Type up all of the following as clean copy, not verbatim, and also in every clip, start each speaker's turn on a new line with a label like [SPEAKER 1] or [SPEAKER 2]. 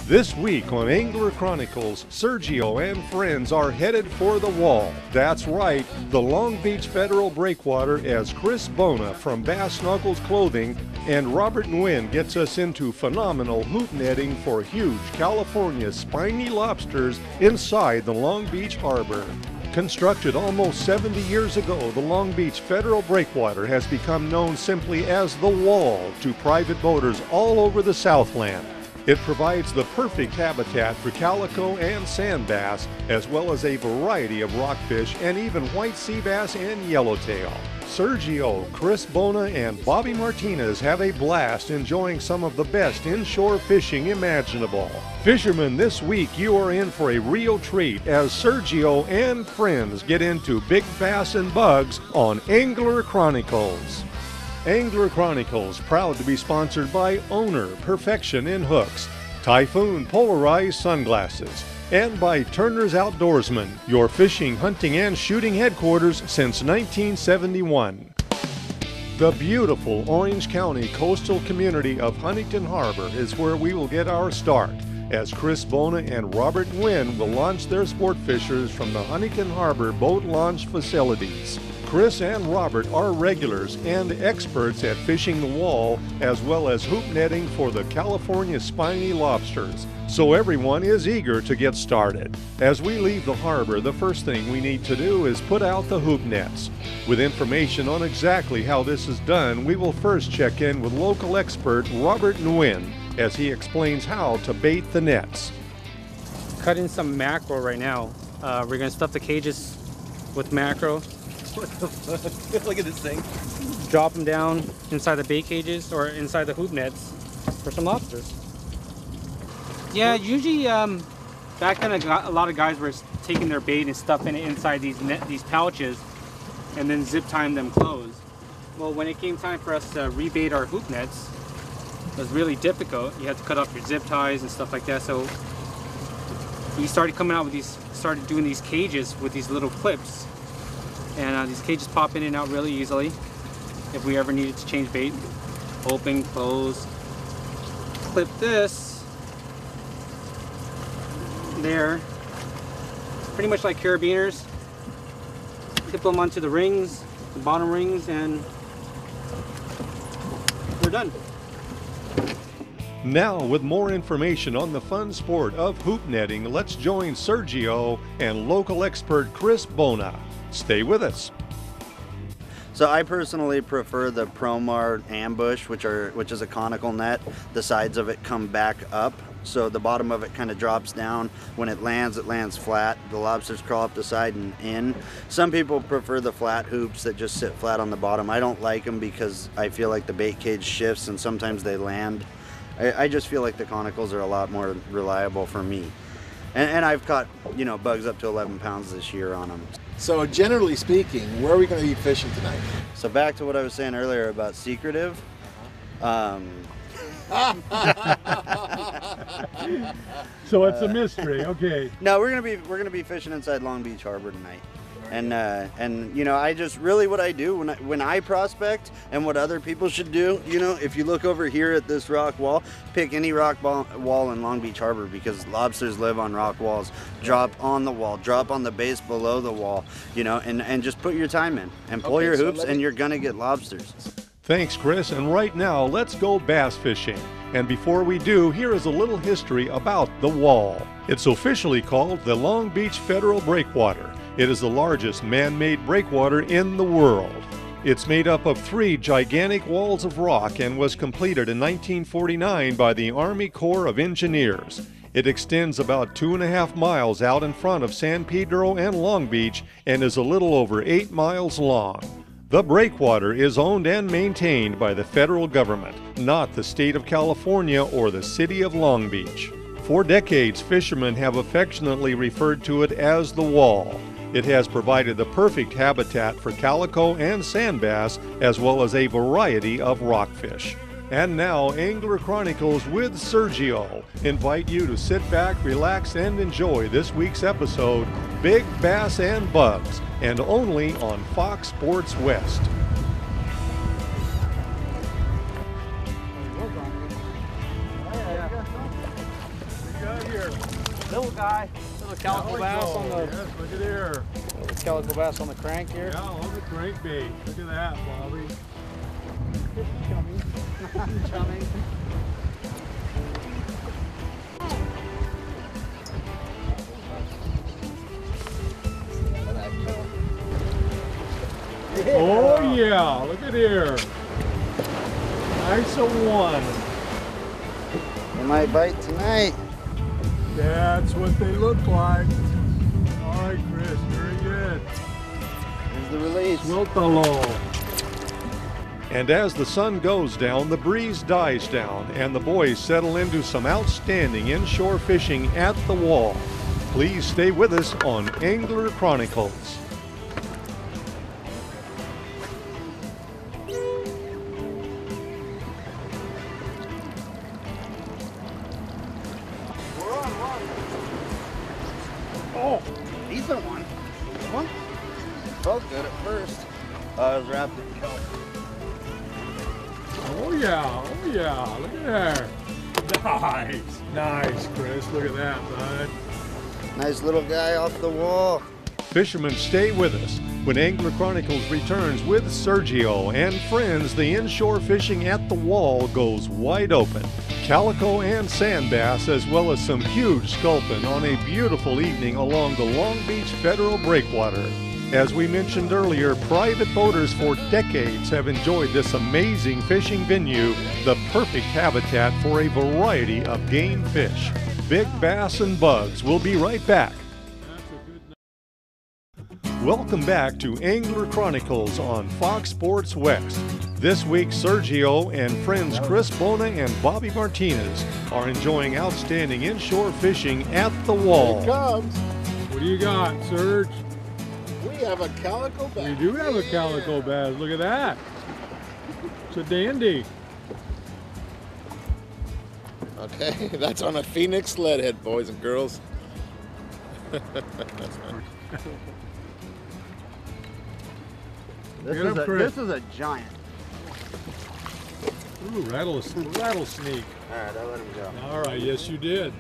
[SPEAKER 1] This week on Angler Chronicles, Sergio and friends are headed for the wall. That's right, the Long Beach Federal Breakwater, as Chris Bona from Bass Knuckles Clothing and Robert Nguyen gets us into phenomenal hoop netting for huge California spiny lobsters inside the Long Beach Harbor. Constructed almost 70 years ago, the Long Beach Federal Breakwater has become known simply as the Wall to private boaters all over the Southland. It provides the perfect habitat for calico and sand bass, as well as a variety of rockfish and even white sea bass and yellowtail. Sergio, Chris Bona, and Bobby Martinez have a blast enjoying some of the best inshore fishing imaginable. Fishermen, this week you are in for a real treat as Sergio and friends get into big bass and bugs on Angler Chronicles. Angler Chronicles, proud to be sponsored by Owner Perfection in Hooks, Typhoon Polarized Sunglasses, and by Turner's Outdoorsman, your fishing, hunting, and shooting headquarters since 1971. The beautiful Orange County coastal community of Huntington Harbor is where we will get our start, as Chris Bona and Robert Nguyen will launch their sport fishers from the Huntington Harbor boat launch facilities. Chris and Robert are regulars and experts at fishing the wall, as well as hoop netting for the California spiny lobsters, so everyone is eager to get started. As we leave the harbor, the first thing we need to do is put out the hoop nets. With information on exactly how this is done, we will first check in with local expert Robert Nguyen as he explains how to bait the nets.
[SPEAKER 2] Cut in some mackerel right now. We're gonna stuff the cages with mackerel.
[SPEAKER 3] What the fuck? Look at this thing.
[SPEAKER 2] Drop them down inside the bait cages or inside the hoop nets for some lobsters. Yeah, usually back then a lot of guys were taking their bait and stuffing it inside these pouches and then zip tying them closed. Well, when it came time for us to rebait our hoop nets, it was really difficult. You had to cut off your zip ties and stuff like that. So we started coming out with started doing these cages with these little clips. And these cages pop in and out really easily if we ever needed to change bait. Open, close, clip this there. Pretty much like carabiners. Clip them onto the rings, the bottom rings, and we're done.
[SPEAKER 1] Now, with more information on the fun sport of hoop netting, let's join Sergio and local expert Chris Bona. Stay with us.
[SPEAKER 4] So I personally prefer the Promar ambush, which is a conical net. The sides of it come back up, so the bottom of it kind of drops down. When it lands flat. The lobsters crawl up the side and in. Some people prefer the flat hoops that just sit flat on the bottom. I don't like them because I feel like the bait cage shifts and sometimes they land. I just feel like the conicals are a lot more reliable for me. And I've caught, you know, bugs up to 11 pounds this year on them.
[SPEAKER 5] So generally speaking, where are we going to be fishing tonight?
[SPEAKER 4] So back to what I was saying earlier about secretive.
[SPEAKER 1] So it's a mystery, okay.
[SPEAKER 4] No, we're gonna be fishing inside Long Beach Harbor tonight. And you know, I just really what I do when I prospect and what other people should do, you know, if you look over here at this rock wall, pick any rock wall in Long Beach Harbor, because lobsters live on rock walls. Drop on the wall, drop on the base below the wall, you know, and just put your time in and pull your hoops, and you're gonna get lobsters.
[SPEAKER 1] Thanks, Chris, and right now let's go bass fishing. And before we do, here is a little history about the wall. It's officially called the Long Beach Federal Breakwater. It is the largest man-made breakwater in the world. It's made up of 3 gigantic walls of rock and was completed in 1949 by the Army Corps of Engineers. It extends about 2.5 miles out in front of San Pedro and Long Beach and is a little over 8 miles long. The breakwater is owned and maintained by the federal government, not the state of California or the city of Long Beach. For decades, fishermen have affectionately referred to it as the Wall. It has provided the perfect habitat for calico and sand bass, as well as a variety of rockfish. And now, Angler Chronicles with Sergio invite you to sit back, relax, and enjoy this week's episode, Big Bass and Bugs, and only on Fox Sports West.
[SPEAKER 3] here.
[SPEAKER 2] Little guy, little calico bass on the.
[SPEAKER 3] Yes, look at here.
[SPEAKER 2] Little calico bass on the crank here.
[SPEAKER 3] Yeah, on the crankbait. Look at that, Bobby.
[SPEAKER 2] Chumming.
[SPEAKER 3] Oh yeah, look at here. Nice one.
[SPEAKER 4] They might bite tonight.
[SPEAKER 3] That's what they look like. All right, Chris, very good.
[SPEAKER 4] Here's the release.
[SPEAKER 3] Swiltalo.
[SPEAKER 1] And as the sun goes down, the breeze dies down, and the boys settle into some outstanding inshore fishing at the wall. Please stay with us on Angler Chronicles.
[SPEAKER 4] Oh, decent one. One. Felt good at first. I was wrapped in kelp.
[SPEAKER 3] Oh yeah, look at there. Nice, nice, Chris. Look at that, bud.
[SPEAKER 4] Nice little guy off the wall.
[SPEAKER 1] Fishermen, stay with us. When Angler Chronicles returns with Sergio and friends, the inshore fishing at the wall goes wide open. Calico and sand bass, as well as some huge sculpin on a beautiful evening along the Long Beach Federal Breakwater. As we mentioned earlier, private boaters for decades have enjoyed this amazing fishing venue, the perfect habitat for a variety of game fish. Big bass and bugs. We'll be right back. Welcome back to Angler Chronicles on Fox Sports West. This week, Sergio and friends Chris Bona and Bobby Martinez are enjoying outstanding inshore fishing at the wall.
[SPEAKER 5] Here it comes.
[SPEAKER 3] What do you got, Serge?
[SPEAKER 5] We have a calico bass.
[SPEAKER 3] We do have a calico bass. Look at that. It's a dandy.
[SPEAKER 5] Okay, that's on a Phoenix leadhead, boys and girls.
[SPEAKER 4] This is a giant.
[SPEAKER 3] Ooh, rattlesnake.
[SPEAKER 4] All right, I'll let him go.
[SPEAKER 3] All right, yes you did.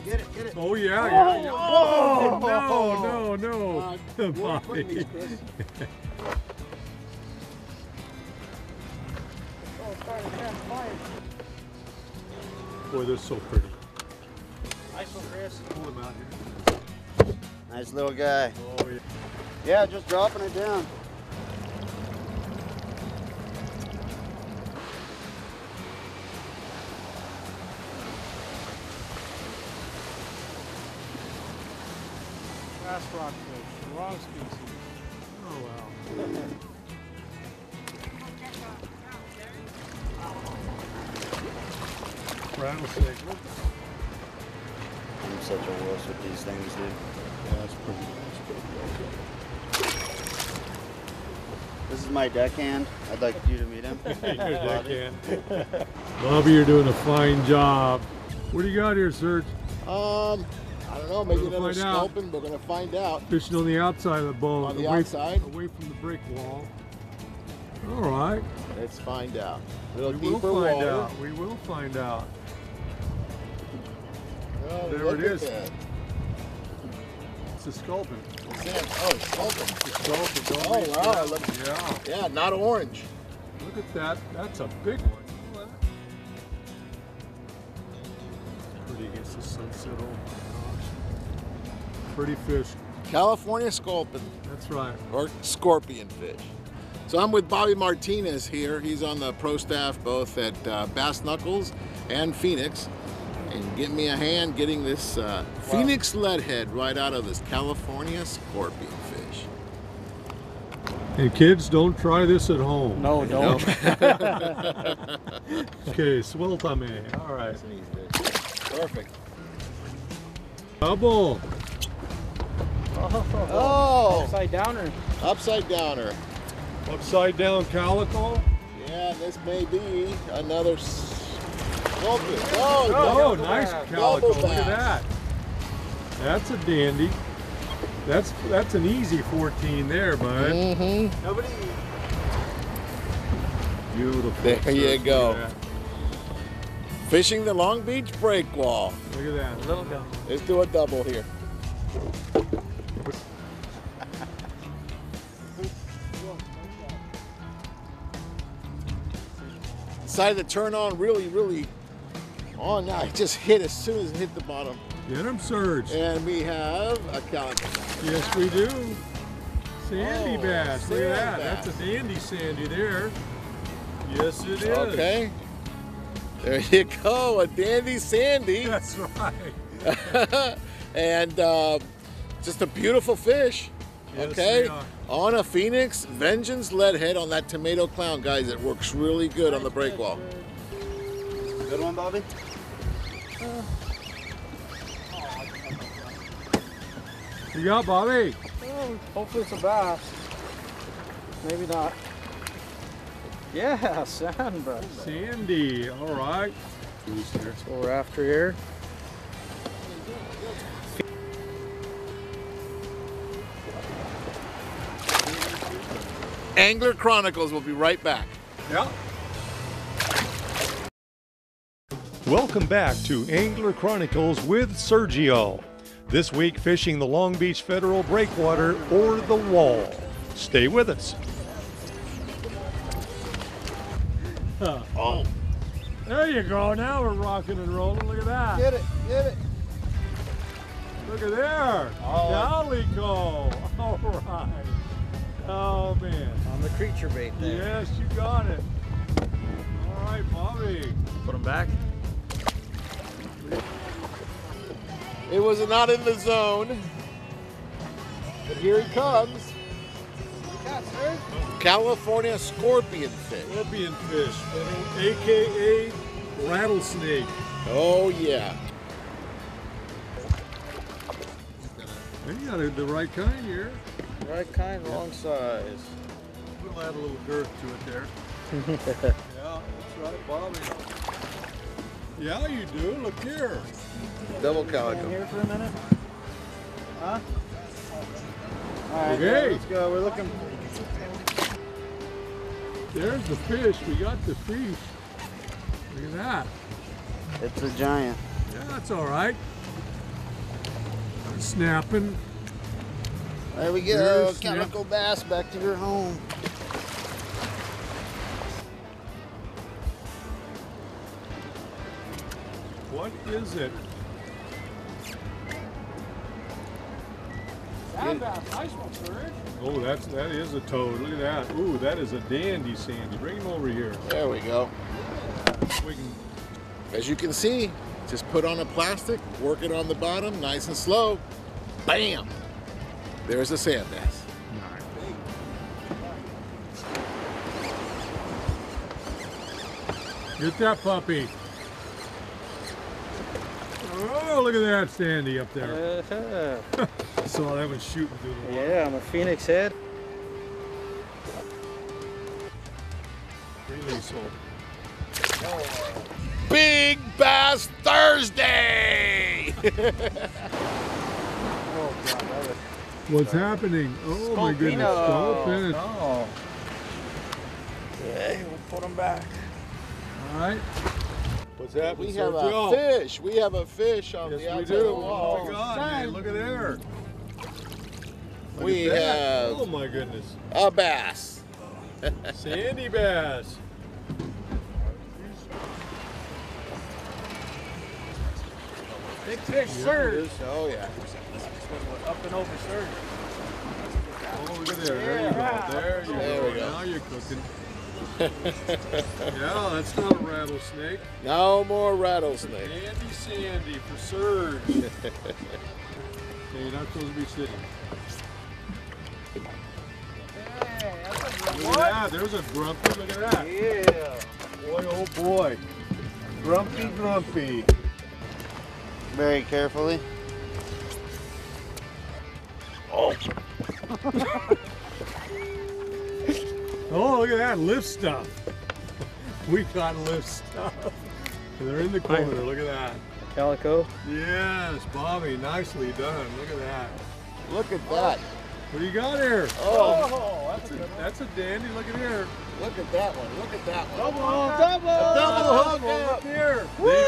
[SPEAKER 4] Get it, get it.
[SPEAKER 3] Oh yeah, yeah. Oh, no. Bobby. Boy, they're so pretty.
[SPEAKER 2] Nice one, Chris.
[SPEAKER 3] Pull them out here.
[SPEAKER 4] Nice little guy.
[SPEAKER 3] Oh yeah.
[SPEAKER 4] Yeah, just dropping it down.
[SPEAKER 2] Grass rockfish, wrong species.
[SPEAKER 3] Oh wow. Rattlesnake.
[SPEAKER 4] I'm such a wuss with these things, dude.
[SPEAKER 3] Yeah, that's pretty.
[SPEAKER 4] This is my deckhand. I'd like you to meet him.
[SPEAKER 3] Your deckhand. Bobby, you're doing a fine job. What do you got here, Serge?
[SPEAKER 5] I don't know, maybe
[SPEAKER 3] We're gonna
[SPEAKER 5] another
[SPEAKER 3] find out.
[SPEAKER 5] sculpin. We're gonna find out.
[SPEAKER 3] Fishing on the outside of the boat.
[SPEAKER 5] On the
[SPEAKER 3] away,
[SPEAKER 5] outside?
[SPEAKER 3] Away from the brick wall. All right.
[SPEAKER 5] Let's find out. A little
[SPEAKER 3] We will
[SPEAKER 5] deeper
[SPEAKER 3] find
[SPEAKER 5] water.
[SPEAKER 3] out. We will find out.
[SPEAKER 5] Oh,
[SPEAKER 3] There
[SPEAKER 5] look
[SPEAKER 3] it
[SPEAKER 5] at
[SPEAKER 3] is.
[SPEAKER 5] that.
[SPEAKER 3] It's a sculpin.
[SPEAKER 5] What's that? Oh, it's sculpin.
[SPEAKER 3] Sculpin. Don't
[SPEAKER 5] Oh,
[SPEAKER 3] reach
[SPEAKER 5] wow,
[SPEAKER 3] down.
[SPEAKER 5] look.
[SPEAKER 3] Yeah.
[SPEAKER 5] Yeah, not orange.
[SPEAKER 3] Look at that. That's a big one. Look at that. Pretty against the sunset. Oh my gosh. Pretty fish.
[SPEAKER 5] California sculpin,
[SPEAKER 3] That's right.
[SPEAKER 5] or scorpion fish. So I'm with Bobby Martinez here. He's on the pro staff both at Bass Knuckles and Phoenix. And give me a hand getting this Phoenix leadhead right out of this California scorpion fish.
[SPEAKER 3] Hey kids, don't try this at home.
[SPEAKER 2] No, don't.
[SPEAKER 3] Okay, suéltame. All right.
[SPEAKER 5] Perfect.
[SPEAKER 3] Double.
[SPEAKER 5] Oh,
[SPEAKER 2] Upside downer.
[SPEAKER 5] upside downer.
[SPEAKER 3] Upside down calico.
[SPEAKER 5] Yeah, this may be another sculpin.
[SPEAKER 3] Oh,
[SPEAKER 5] Oh,
[SPEAKER 3] nice
[SPEAKER 2] bass.
[SPEAKER 3] calico.
[SPEAKER 5] Double
[SPEAKER 3] Look at
[SPEAKER 5] bass.
[SPEAKER 3] that. That's a dandy. That's an easy 14 there, bud.
[SPEAKER 5] Mm-hmm.
[SPEAKER 3] Beautiful.
[SPEAKER 5] There you
[SPEAKER 3] Look at
[SPEAKER 5] go.
[SPEAKER 3] that.
[SPEAKER 5] Fishing the Long Beach breakwall.
[SPEAKER 3] Look at that.
[SPEAKER 2] Little guy.
[SPEAKER 5] Let's do a double here. Decided to turn on really on now. It just hit as soon as it hit the bottom.
[SPEAKER 3] Get him, Surge.
[SPEAKER 5] And we have a calico.
[SPEAKER 3] Yes, we do. Sandy bass. Look at that.
[SPEAKER 5] sand
[SPEAKER 3] That's a
[SPEAKER 5] bass.
[SPEAKER 3] dandy sandy there. Yes, it is.
[SPEAKER 5] Okay. There you go, a dandy sandy.
[SPEAKER 3] That's right.
[SPEAKER 5] And just a beautiful fish.
[SPEAKER 3] Yes,
[SPEAKER 5] Okay.
[SPEAKER 3] they are.
[SPEAKER 5] On a Phoenix Vengeance leadhead on that tomato clown, guys. It works really good on the breakwall.
[SPEAKER 4] Good one, Bobby?
[SPEAKER 3] You got Bobby?
[SPEAKER 2] Oh, hopefully it's a bass. Maybe not. Yeah, sand, bro.
[SPEAKER 3] Sandy. All right.
[SPEAKER 2] That's what we're after here.
[SPEAKER 5] Angler Chronicles will be right back.
[SPEAKER 3] Yeah.
[SPEAKER 1] Welcome back to Angler Chronicles with Sergio. This week fishing the Long Beach Federal Breakwater or the Wall. Stay with us.
[SPEAKER 3] Oh. There you go. Now we're rocking and rolling. Look at that.
[SPEAKER 4] Get it.
[SPEAKER 3] Look at there. Calico. All right. Oh, man.
[SPEAKER 4] On the creature bait there.
[SPEAKER 3] Yes, you got it. All right, Bobby.
[SPEAKER 2] Put him back.
[SPEAKER 5] It was not in the zone. But here he comes. California scorpion fish.
[SPEAKER 3] Scorpion fish, a.k.a. rattlesnake.
[SPEAKER 5] Oh, yeah.
[SPEAKER 3] You got the right kind here.
[SPEAKER 4] Right kind, wrong size.
[SPEAKER 3] We'll add a little girth to it there. Yeah, that's right, Bobby. Yeah, you do. Look here.
[SPEAKER 5] Double calico.
[SPEAKER 4] Here for a minute? Huh? All right,
[SPEAKER 3] Okay.
[SPEAKER 4] let's go. We're looking.
[SPEAKER 3] There's the fish. We got the fish. Look at that.
[SPEAKER 4] It's a giant.
[SPEAKER 3] Yeah, that's all right. Snapping.
[SPEAKER 5] There we
[SPEAKER 3] Here's
[SPEAKER 5] go.
[SPEAKER 3] snap.
[SPEAKER 5] Calico bass back to your home.
[SPEAKER 3] What is it?
[SPEAKER 2] Sand bass, nice one, sir.
[SPEAKER 3] Oh, that is a toad. Look at that. Ooh, that is a dandy sandy. Bring him over here.
[SPEAKER 5] There we go.
[SPEAKER 3] We can.
[SPEAKER 5] As you can see, just put on a plastic, work it on the bottom, nice and slow. Bam! There's a sand bass.
[SPEAKER 3] Get that puppy. Oh, look at that sandy up there. I saw that one shooting through the water.
[SPEAKER 2] Yeah, on the Phoenix head.
[SPEAKER 3] Release hold.
[SPEAKER 5] Big Bass Thursday!
[SPEAKER 3] What's happening? Oh my goodness. Sculpin.
[SPEAKER 2] Oh.
[SPEAKER 4] Okay, we'll put them back.
[SPEAKER 3] All right. What's happening?
[SPEAKER 5] We have a
[SPEAKER 3] Sergio?
[SPEAKER 5] fish. We have a fish on
[SPEAKER 3] Yes,
[SPEAKER 5] the
[SPEAKER 3] we
[SPEAKER 5] outside
[SPEAKER 3] do.
[SPEAKER 5] of the
[SPEAKER 3] Oh
[SPEAKER 5] wall.
[SPEAKER 3] my God, man, look at there. Look
[SPEAKER 5] We
[SPEAKER 3] at that.
[SPEAKER 5] have
[SPEAKER 3] Oh my goodness.
[SPEAKER 5] a bass.
[SPEAKER 3] Sandy bass.
[SPEAKER 2] Big fish,
[SPEAKER 3] Yeah,
[SPEAKER 2] sir.
[SPEAKER 3] it is.
[SPEAKER 5] Oh yeah.
[SPEAKER 2] Up and over, sir.
[SPEAKER 3] Oh, look at there. There you go. There you
[SPEAKER 5] There
[SPEAKER 3] go.
[SPEAKER 5] we go.
[SPEAKER 3] Now you're cooking. Yeah, that's not a rattlesnake.
[SPEAKER 5] No more rattlesnake.
[SPEAKER 3] Andy Sandy for Surge. Okay, you're not supposed to be sitting. Look at that. There's a grumpy. Look at that.
[SPEAKER 4] Yeah.
[SPEAKER 3] Boy, oh boy. Grumpy, grumpy.
[SPEAKER 4] Very carefully.
[SPEAKER 3] Oh, look at that. Lift stuff. We got lift stuff. They're in the corner. Look at that.
[SPEAKER 2] Calico.
[SPEAKER 3] Yes, Bobby. Nicely done. Look at that.
[SPEAKER 5] Look at that.
[SPEAKER 3] What do you got here?
[SPEAKER 5] Oh,
[SPEAKER 3] That's a dandy. Look at here.
[SPEAKER 5] look at that one. Look at that one.
[SPEAKER 2] Double.
[SPEAKER 5] Double hook.
[SPEAKER 3] Look here. They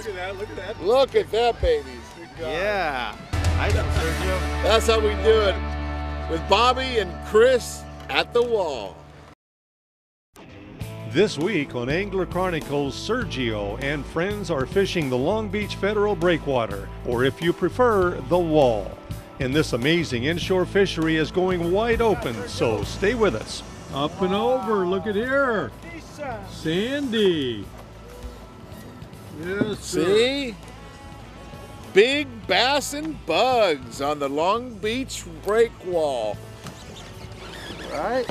[SPEAKER 3] Look at that, look at that.
[SPEAKER 5] Look at that, babies.
[SPEAKER 4] Yeah. Nice one, Sergio.
[SPEAKER 5] That's how we do it. With Bobby and Chris at the wall.
[SPEAKER 1] This week on Angler Chronicles, Sergio and friends are fishing the Long Beach Federal Breakwater, or if you prefer, the Wall. And this amazing inshore fishery is going wide open, so stay with us.
[SPEAKER 3] Up and over, look at here. Sandy. Yes, sir.
[SPEAKER 5] See? Big bass and bugs on the Long Beach breakwall. Right?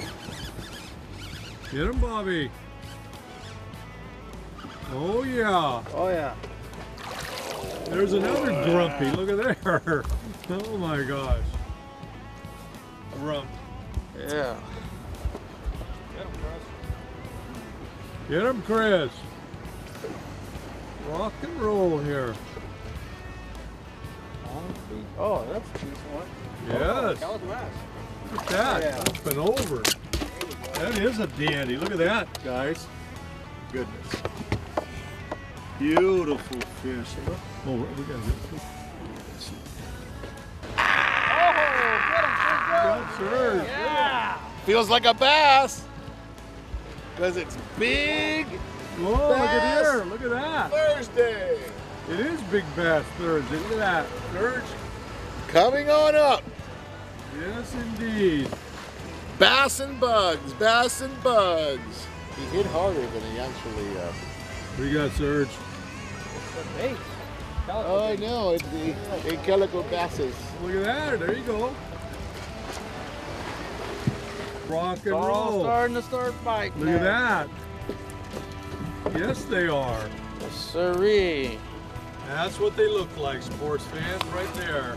[SPEAKER 3] Get him, Bobby. Oh, yeah.
[SPEAKER 5] Oh, yeah.
[SPEAKER 3] There's another grumpy. Look at there. Oh, my gosh. Grump.
[SPEAKER 5] Yeah.
[SPEAKER 3] Get him, Chris. Rock and roll here.
[SPEAKER 2] Oh, that's a decent one.
[SPEAKER 3] Yes.
[SPEAKER 2] Calico bass.
[SPEAKER 3] Look at that.
[SPEAKER 2] Yeah.
[SPEAKER 3] Up and over. That is a dandy. Look at that, guys. Goodness. Beautiful fish. Oh, we got it. Good, sir.
[SPEAKER 2] Yeah.
[SPEAKER 5] Feels like a bass. Because it's big
[SPEAKER 3] Oh, look at here. Look at that.
[SPEAKER 5] Thursday.
[SPEAKER 3] It is Big Bass Thursday. Look at that. Serge.
[SPEAKER 5] Coming on up.
[SPEAKER 3] Yes, indeed.
[SPEAKER 5] Bass and bugs. Bass and bugs. He hit harder than he actually.
[SPEAKER 3] What do you got, Serge?
[SPEAKER 2] Hey.
[SPEAKER 5] Oh, I know. It's the calico basses.
[SPEAKER 3] Look at that. There you go. Rock and
[SPEAKER 2] All
[SPEAKER 3] roll.
[SPEAKER 2] starting to start biting.
[SPEAKER 3] Look at that. Yes, they are.
[SPEAKER 2] Siree.
[SPEAKER 3] That's what they look like, sports fans, right there.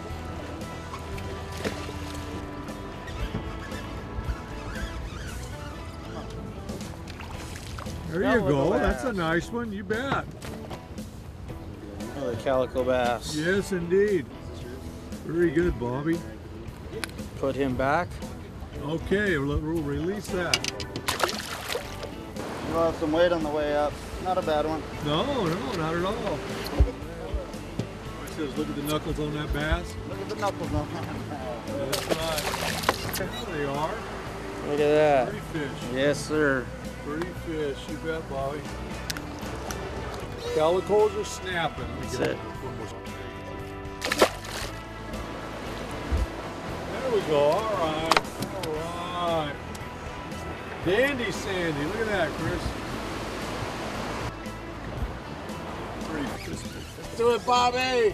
[SPEAKER 3] There you go. That's a nice one. You bet.
[SPEAKER 2] Another calico bass.
[SPEAKER 3] Yes, indeed. Very good, Bobby.
[SPEAKER 2] Put him back.
[SPEAKER 3] Okay, we'll release that.
[SPEAKER 4] You lost some weight on the way up. Not a bad one.
[SPEAKER 3] No, not at all. It says, look at the knuckles on that bass.
[SPEAKER 4] Look at the knuckles on that.
[SPEAKER 3] That's right. There they are.
[SPEAKER 2] Look at that.
[SPEAKER 3] Pretty fish.
[SPEAKER 2] Yes, sir.
[SPEAKER 3] Pretty fish. You bet, Bobby. Calicos are snapping. Let me
[SPEAKER 2] That's
[SPEAKER 3] get
[SPEAKER 2] it.
[SPEAKER 3] one more. There we go. All right. All right. Dandy Sandy. Look at that, Chris. Pretty crispy.
[SPEAKER 5] Let's do it, Bobby.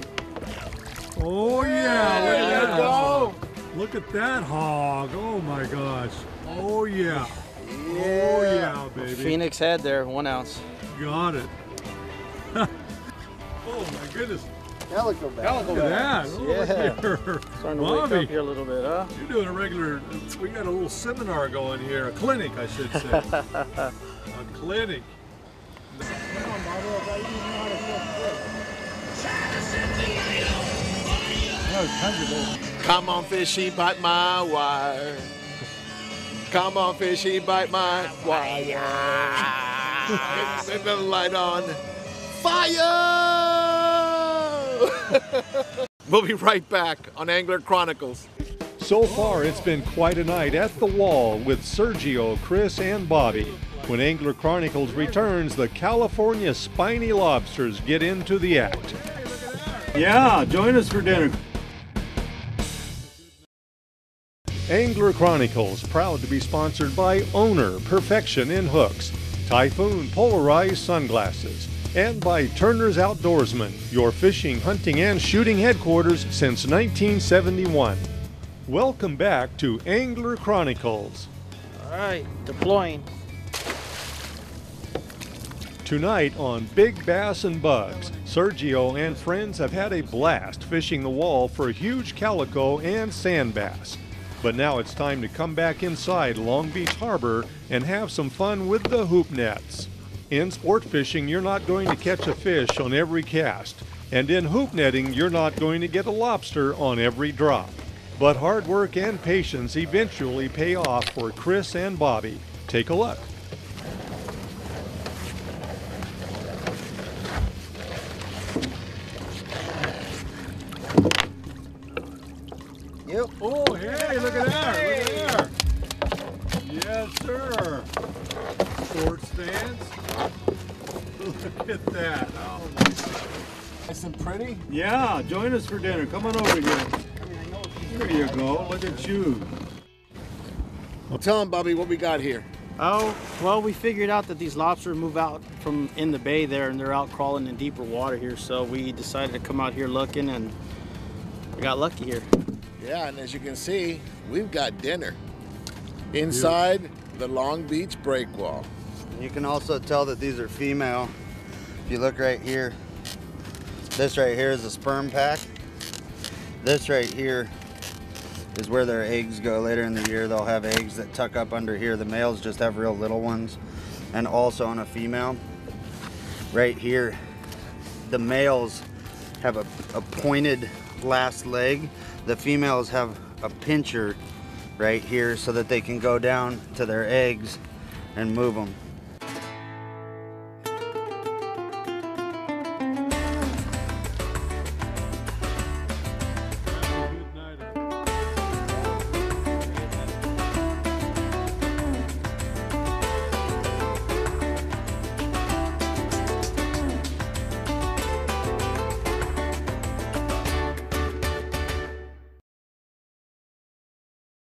[SPEAKER 3] Oh, yeah.
[SPEAKER 5] There
[SPEAKER 3] Look at
[SPEAKER 5] you
[SPEAKER 3] that.
[SPEAKER 5] go.
[SPEAKER 3] Look at that hog. Oh, my gosh. Oh, yeah. Oh, yeah, baby.
[SPEAKER 2] Phoenix head there, 1 ounce.
[SPEAKER 3] Got it. Oh, my goodness.
[SPEAKER 4] Calico bass.
[SPEAKER 2] Calico
[SPEAKER 3] Look at that. Oh,
[SPEAKER 2] Yeah.
[SPEAKER 3] look here.
[SPEAKER 2] Starting to wake
[SPEAKER 3] Bobby,
[SPEAKER 2] up here a little bit, huh?
[SPEAKER 3] you're doing a regular, we got a little seminar going here, a clinic, I should say. A clinic.
[SPEAKER 5] Come on, fishy, bite my wire. Come on, fishy, bite my wire. Set the light on fire! We'll be right back on Angler Chronicles.
[SPEAKER 1] So far, it's been quite a night at the Wall with Sergio, Chris, and Bobby. When Angler Chronicles returns, the California spiny lobsters get into the act.
[SPEAKER 3] Yeah, join us for dinner.
[SPEAKER 1] Angler Chronicles, proud to be sponsored by Owner Perfection in Hooks, Typhoon Polarized Sunglasses, and by Turner's Outdoorsman, your fishing, hunting, and shooting headquarters since 1971. Welcome back to Angler Chronicles.
[SPEAKER 2] All right, deploying.
[SPEAKER 1] Tonight on Big Bass and Bugs, Sergio and friends have had a blast fishing the Wall for huge calico and sand bass. But now it's time to come back inside Long Beach Harbor and have some fun with the hoop nets. In sport fishing, you're not going to catch a fish on every cast. And in hoop netting, you're not going to get a lobster on every drop. But hard work and patience eventually pay off for Chris and Bobby. Take a look.
[SPEAKER 4] Yep.
[SPEAKER 3] Oh, hey, look at that. Look at there. Yes, sir. Short stance. Look at that. Oh,
[SPEAKER 5] Nice and pretty.
[SPEAKER 3] yeah, join us for dinner. Come on over here. There you go. Look at you.
[SPEAKER 5] Well, tell him, Bobby, what we got here.
[SPEAKER 6] Oh, well, we figured out that these lobsters move out from in the bay there, and they're out crawling in deeper water here. So we decided to come out here looking, and we got lucky here.
[SPEAKER 5] Yeah, and as you can see, we've got dinner inside the Long Beach breakwall.
[SPEAKER 4] You can also tell that these are female. If you look right here, this right here is a sperm pack. This right here is where their eggs go later in the year. They'll have eggs that tuck up under here. The males just have real little ones. And also on a female, right here, the males have a pointed last leg. The females have a pincher right here so that they can go down to their eggs and move them.